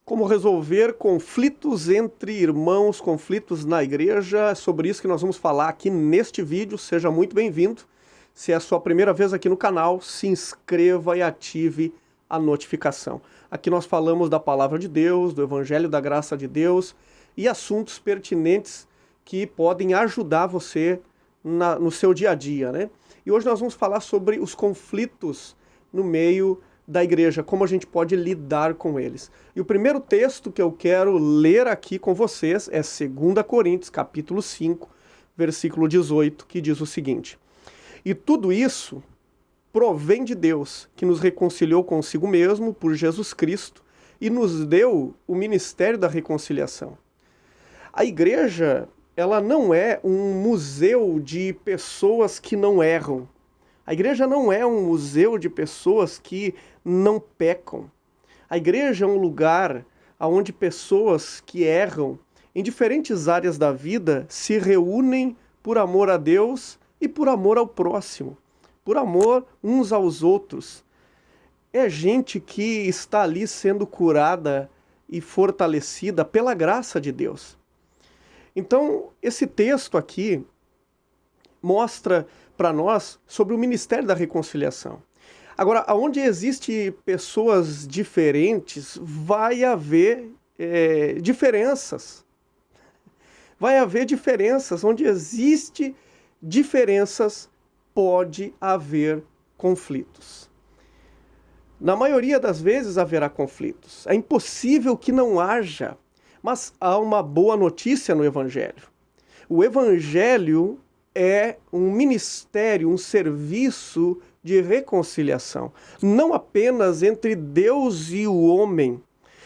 Como resolver conflitos entre irmãos, conflitos na igreja. É sobre isso que nós vamos falar aqui neste vídeo. Seja muito bem-vindo. Se é a sua primeira vez aqui no canal, se inscreva e ative a notificação. Aqui nós falamos da palavra de Deus, do evangelho da graça de Deus e assuntos pertinentes que podem ajudar você no seu dia a dia, né? E hoje nós vamos falar sobre os conflitos no meio da igreja, como a gente pode lidar com eles. E o primeiro texto que eu quero ler aqui com vocês é 2 Coríntios, capítulo 5, versículo 18, que diz o seguinte: E tudo isso provém de Deus, que nos reconciliou consigo mesmo por Jesus Cristo e nos deu o ministério da reconciliação. A igreja, ela não é um museu de pessoas que não erram. A igreja não é um museu de pessoas que não pecam. A igreja é um lugar onde pessoas que erram em diferentes áreas da vida se reúnem por amor a Deus e por amor ao próximo, por amor uns aos outros. É gente que está ali sendo curada e fortalecida pela graça de Deus. Então, esse texto aqui mostra para nós sobre o ministério da reconciliação. Agora, onde existem pessoas diferentes, vai haver diferenças. Vai haver diferenças. Onde existem diferenças, pode haver conflitos. Na maioria das vezes haverá conflitos. É impossível que não haja. Mas há uma boa notícia no Evangelho. O Evangelho é um ministério, um serviço de reconciliação. Não apenas entre Deus e o homem,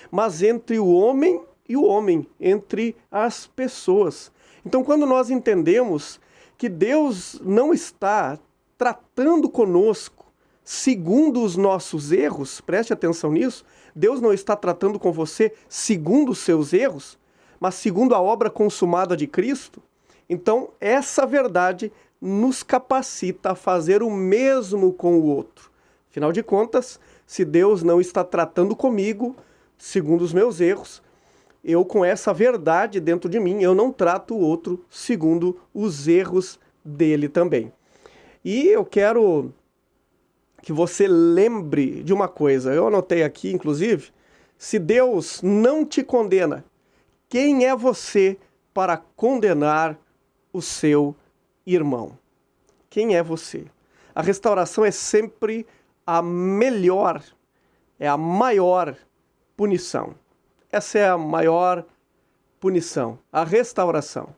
mas entre o homem e o homem, entre as pessoas. Então, quando nós entendemos que Deus não está tratando conosco segundo os nossos erros, preste atenção nisso, Deus não está tratando com você segundo os seus erros, mas segundo a obra consumada de Cristo. Então, essa verdade nos capacita a fazer o mesmo com o outro. Afinal de contas, se Deus não está tratando comigo segundo os meus erros, eu, com essa verdade dentro de mim, eu não trato o outro segundo os erros dele também. E eu quero que você lembre de uma coisa. Eu anotei aqui, inclusive: se Deus não te condena, quem é você para condenar o seu irmão? Quem é você? A restauração é sempre a melhor, é a maior punição. Essa é a maior punição, a restauração.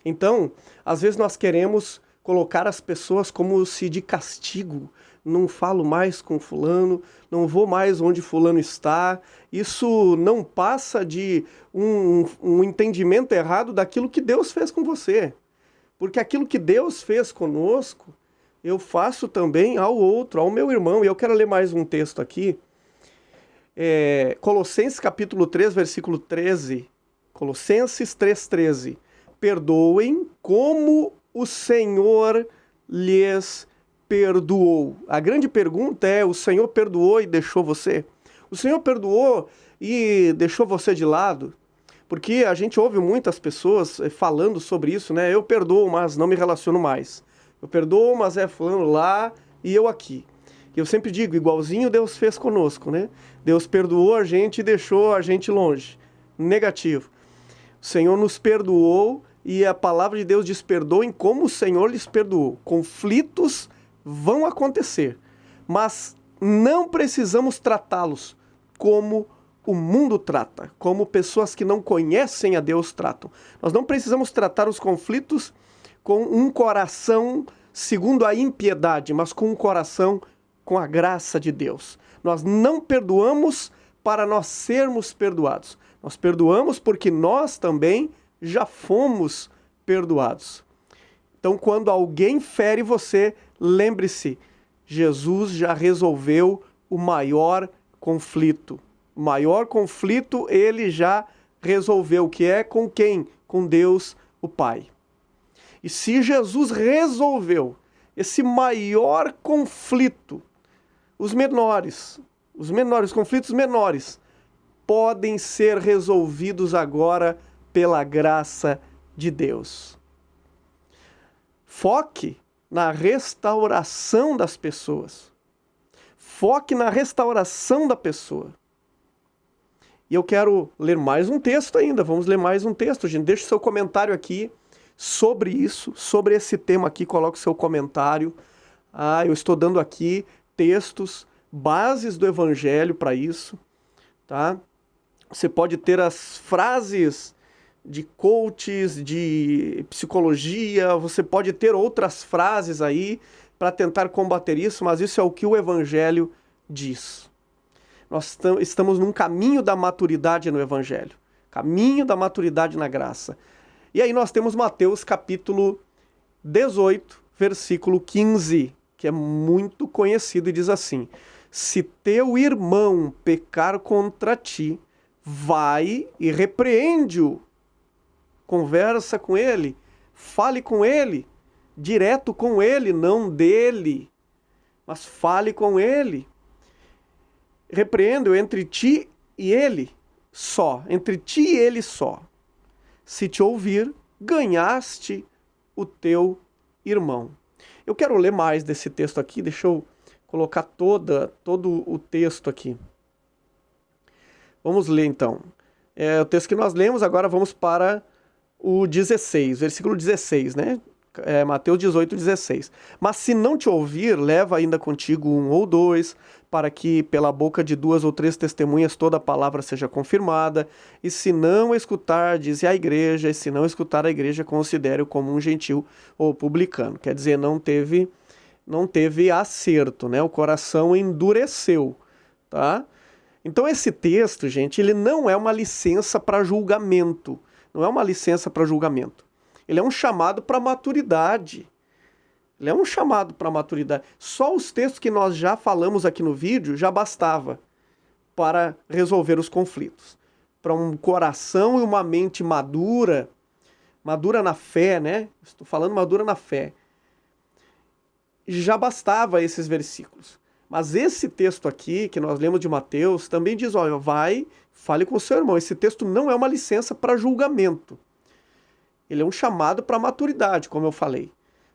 Então, às vezes nós queremos colocar as pessoas como se de castigo. Não falo mais com fulano, não vou mais onde fulano está. Isso não passa de um entendimento errado daquilo que Deus fez com você. Porque aquilo que Deus fez conosco, eu faço também ao outro, ao meu irmão. E eu quero ler mais um texto aqui. Colossenses capítulo 3, versículo 13. Colossenses 3,13. Perdoem como o Senhor lhes perdoou. A grande pergunta é: o Senhor perdoou e deixou você? O Senhor perdoou e deixou você de lado? Porque a gente ouve muitas pessoas falando sobre isso, né? Eu perdoo, mas não me relaciono mais. Eu perdoo, mas é fulano lá e eu aqui. E eu sempre digo, igualzinho Deus fez conosco, né? Deus perdoou a gente e deixou a gente longe. Negativo. O Senhor nos perdoou e a palavra de Deus diz: perdoem como o Senhor lhes perdoou. Conflitos vão acontecer, mas não precisamos tratá-los como o mundo trata, como pessoas que não conhecem a Deus tratam. Nós não precisamos tratar os conflitos com um coração segundo a impiedade, mas com um coração com a graça de Deus. Nós não perdoamos para nós sermos perdoados. Nós perdoamos porque nós também já fomos perdoados. Então, quando alguém fere você, lembre-se, Jesus já resolveu o maior conflito. O maior conflito ele já resolveu, que é com quem? Com Deus, o Pai. E se Jesus resolveu esse maior conflito, os conflitos menores, podem ser resolvidos agora pela graça de Deus. Foque na restauração das pessoas. Foque na restauração da pessoa. E eu quero ler mais um texto ainda. Vamos ler mais um texto, gente. Deixe seu comentário aqui sobre isso, sobre esse tema aqui. Coloque seu comentário. Eu estou dando aqui textos, bases do Evangelho para isso, tá? Você pode ter as frases de coaches, de psicologia, você pode ter outras frases aí para tentar combater isso, mas isso é o que o Evangelho diz. Nós estamos num caminho da maturidade no Evangelho, caminho da maturidade na graça. E aí nós temos Mateus capítulo 18, versículo 15, que é muito conhecido e diz assim: se teu irmão pecar contra ti, vai e repreende-o. Conversa com ele, fale com ele, direto com ele, não dele, mas fale com ele. Repreenda-o entre ti e ele só, entre ti e ele só. Se te ouvir, ganhaste o teu irmão. Eu quero ler mais desse texto aqui, deixa eu colocar todo o texto aqui. Vamos ler então. O texto que nós lemos, agora vamos para o 16, versículo 16, né? Mateus 18, 16. Mas se não te ouvir, leva ainda contigo 1 ou 2, para que pela boca de 2 ou 3 testemunhas toda a palavra seja confirmada. E se não escutar, dize à igreja, e se não escutar a igreja, considere-o como um gentil ou publicano. Quer dizer, não teve acerto, né? O coração endureceu, tá? Então esse texto, gente, ele não é uma licença para julgamento. Não é uma licença para julgamento. Ele é um chamado para maturidade. Ele é um chamado para maturidade. Só os textos que nós já falamos aqui no vídeo já bastava para resolver os conflitos. Para um coração e uma mente madura na fé, né? Estou falando madura na fé. Já bastava esses versículos. Mas esse texto aqui, que nós lemos de Mateus, também diz, olha, vai, fale com o seu irmão. Esse texto não é uma licença para julgamento. Ele é um chamado para maturidade, como eu falei,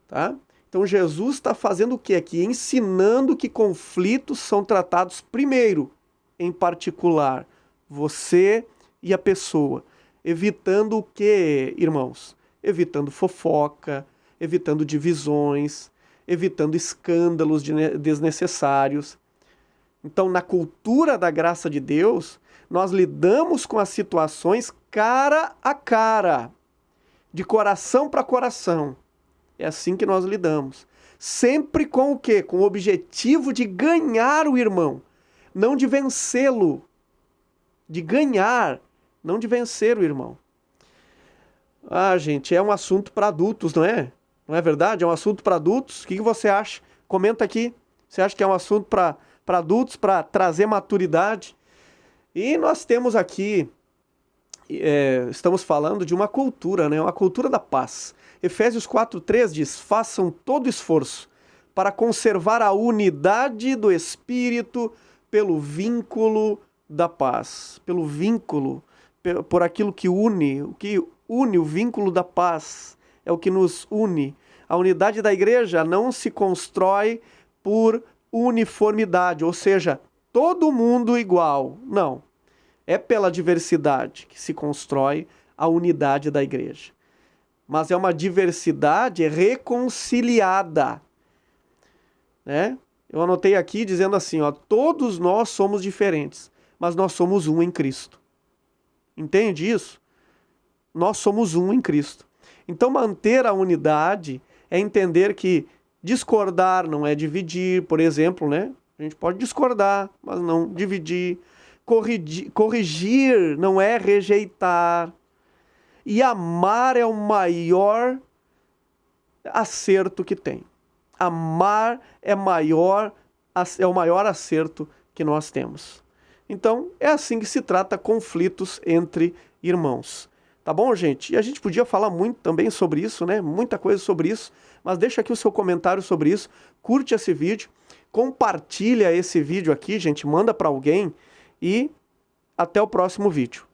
tá? Então Jesus está fazendo o que aqui? Ensinando que conflitos são tratados primeiro, em particular, você e a pessoa. Evitando o que, irmãos? Evitando fofoca, evitando divisões, evitando escândalos desnecessários. Então, na cultura da graça de Deus, nós lidamos com as situações cara a cara, de coração para coração. É assim que nós lidamos. Sempre com o quê? Com o objetivo de ganhar o irmão, não de vencê-lo. De ganhar, não de vencer o irmão. Gente, é um assunto para adultos, não é? Não é verdade? É um assunto para adultos. O que você acha? Comenta aqui. Você acha que é um assunto para adultos, para trazer maturidade? E nós temos aqui, estamos falando de uma cultura, né? Uma cultura da paz. Efésios 4:3 diz, façam todo esforço para conservar a unidade do Espírito pelo vínculo da paz. Pelo vínculo, por aquilo que une, o vínculo da paz. É o que nos une. A unidade da igreja não se constrói por uniformidade, ou seja, todo mundo igual. Não. É pela diversidade que se constrói a unidade da igreja. Mas é uma diversidade reconciliada. Né? Eu anotei aqui dizendo assim, ó, todos nós somos diferentes, mas nós somos um em Cristo. Entende isso? Nós somos um em Cristo. Então, manter a unidade é entender que discordar não é dividir, por exemplo, né? A gente pode discordar, mas não dividir. Corrigir não é rejeitar. E amar é o maior acerto que tem. Amar é o maior acerto que nós temos. Então, é assim que se trata conflitos entre irmãos. Tá bom, gente? E a gente podia falar muito também sobre isso, né? Muita coisa sobre isso, mas deixa aqui o seu comentário sobre isso, curte esse vídeo, compartilha esse vídeo aqui, gente, manda para alguém e até o próximo vídeo.